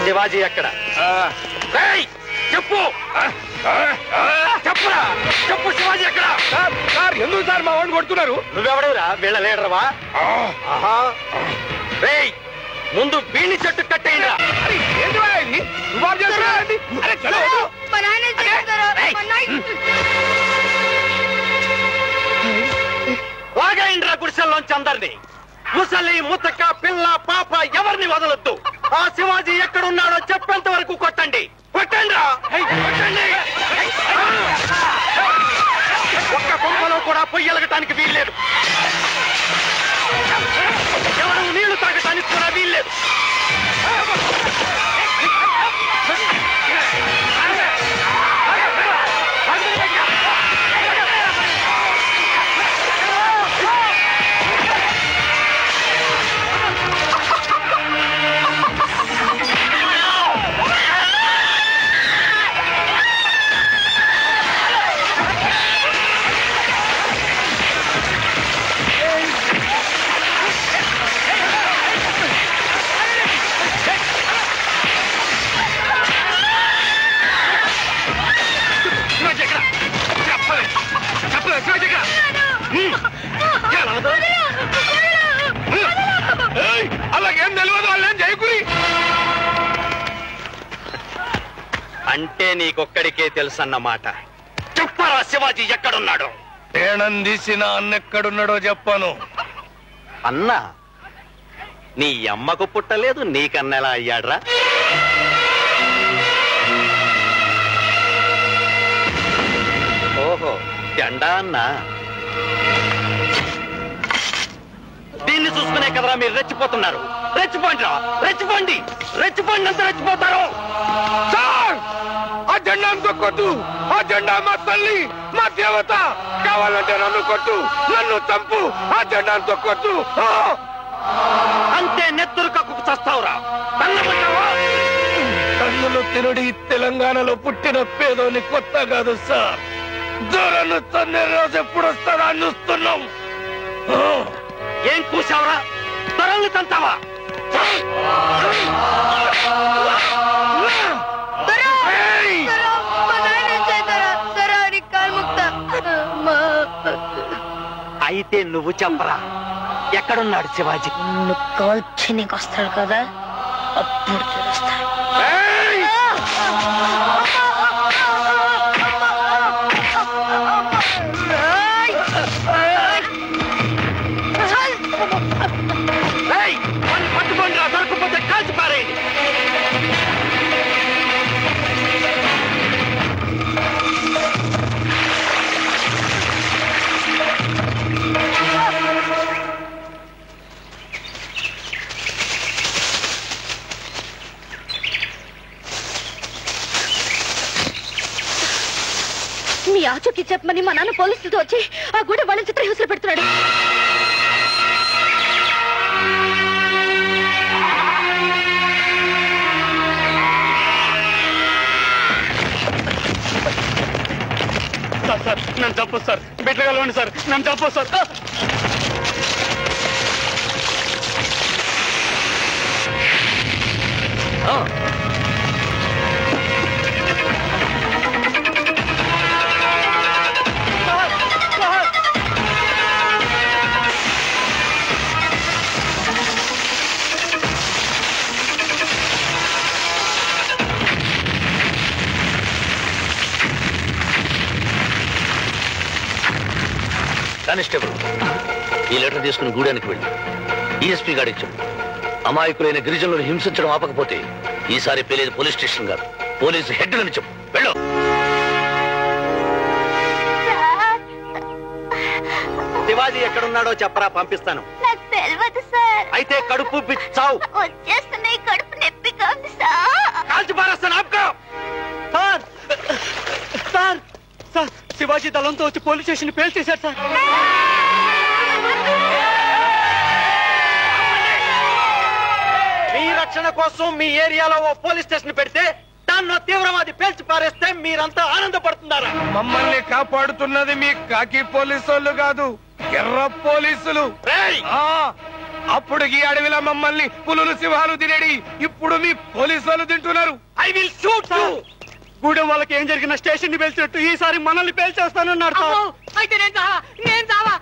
శివాజీ ఎక్కడ? చెప్పు చెప్పరా, చెప్పు శివాజీ ఎక్కడ? సార్ ఎందుకు సార్ మా వాడిని కొడుతున్నారు? నువ్వెవడవురా? వీళ్ళ లీడర్వా? రేయ్ ముందు వీణి చెట్టు కట్టేయండిరా. లాగేయండిరా గుడిసెల్లోంచి అందరినీ. ముసలి ముతక పిల్ల పాప ఎవరిని వదలొద్దు. ఆ శివాజీ ఎక్కడున్నాడో చెప్పేంత వరకు కొట్టండి. కొట్టండిరా, కొట్టండి. ఒక్క కొంపలో కూడా పొయ్యలగటానికి వీల్లేదు. ఎవరు నీళ్లు తాగటానికి కూడా వీల్లేదు. అలాగేం తెలియదు వాళ్ళేం చేయకురి. అంటే నీకొక్కడికే తెలుసన్నమాట. చెప్పరా శివాజీ ఎక్కడున్నాడో? తేణం తీసిన అన్నెక్కడున్నాడో చెప్పాను. అన్నా నీ అమ్మకు పుట్టలేదు, నీకన్నెలా అయ్యాడ్రా? ఓహో జెండా అన్నా. దీన్ని చూసుకునే కదరా మీరు రెచ్చిపోతున్నారు. రెచ్చిపోండి రా, రెచ్చిపోండి, రెచ్చిపోండి అంత రెచ్చిపోతారు. సార్ ఆ జెండాను తొక్కొద్దు. ఆ జెండా మా తల్లి, మా దేవత. కావాలంటే నన్ను కొట్టు, నన్ను చంపు. ఆ జెండాను తొక్కొద్దు. అంతే నెత్తురు కక్కుకు చస్తావురా. కన్నులు తినుడి తెలంగాణలో పుట్టిన పేదోని కొత్త కాదు సార్. దూరను తన్నే రోజు ఎప్పుడు వస్తారా అని చూస్తున్నాం. ఏం కూసావురా? త్వరలు తంతావా? అయితే నువ్వు చెప్పరా, ఎక్కడున్నాడు శివాజీ? నువ్వు కాల్చి నీకు వస్తాడు కదా, అప్పుడు తెలుస్తాడు. పట్టుకోండి రా, దొరకపోతే కాల్చి పారేయండి. మీ ఆచూకీ చెప్పమని మా నాన్న పోలీసులతో వచ్చి ఆ గుడి వాళ్ళ చిత్రహింసలు పెడుతున్నాడు. సార్ నన్ను తప్పదు సార్, బిడ్డ కలవండి సార్, నన్ను తప్పదు సార్. కానిస్టేబుల్ ఈ లెటర్ తీసుకుని గూడానికి వెళ్ళి ఈఎస్పీ గారికి చెప్పు. అమాయకులైన గిరిజనులను హింసించడం ఆపకపోతే ఈసారి పేలేదు పోలీస్ స్టేషన్ గారు, పోలీసు హెడ్ అని చెప్పు. వెళ్ళు. శివాజీ ఎక్కడున్నాడో చెప్పరా, పంపిస్తాను. నాకు తెలియదు సార్. అయితే కడుపు బిచ్చావు. వచ్చేస్తున్నాయి, కడుపు నొప్పిగా ఉంది సార్. కాల్చి పారేస్తాను. ఆపుకో. సార్ సార్ సార్, శివాజీ దళంతో వచ్చి పోలీస్ స్టేషన్ పేల్ చేశారు సార్. మీ రక్షణ కోసం మీ ఏరియాలో ఓ పోలీస్ స్టేషన్ పెడితే దాన్ని తీవ్రవాది పేల్చి పారేస్తే మీరంతా ఆనందపడుతున్నారా? మమ్మల్ని కాపాడుతున్నది మీ కాకి పోలీసు వాళ్ళు కాదు, ఎర్ర పోలీసులు. అప్పుడు ఈ అడవిలో మమ్మల్ని పులులు సింహాలు తినేడి ఇప్పుడు మీ పోలీసు వాళ్ళు తింటున్నారు. I will shoot you. Gudem వాళ్ళకి ఏం జరిగిన స్టేషన్ ని పేల్చినట్టు ఈసారి మనల్ని పేల్చేస్తానన్నాడు. అయితే నేను చావా.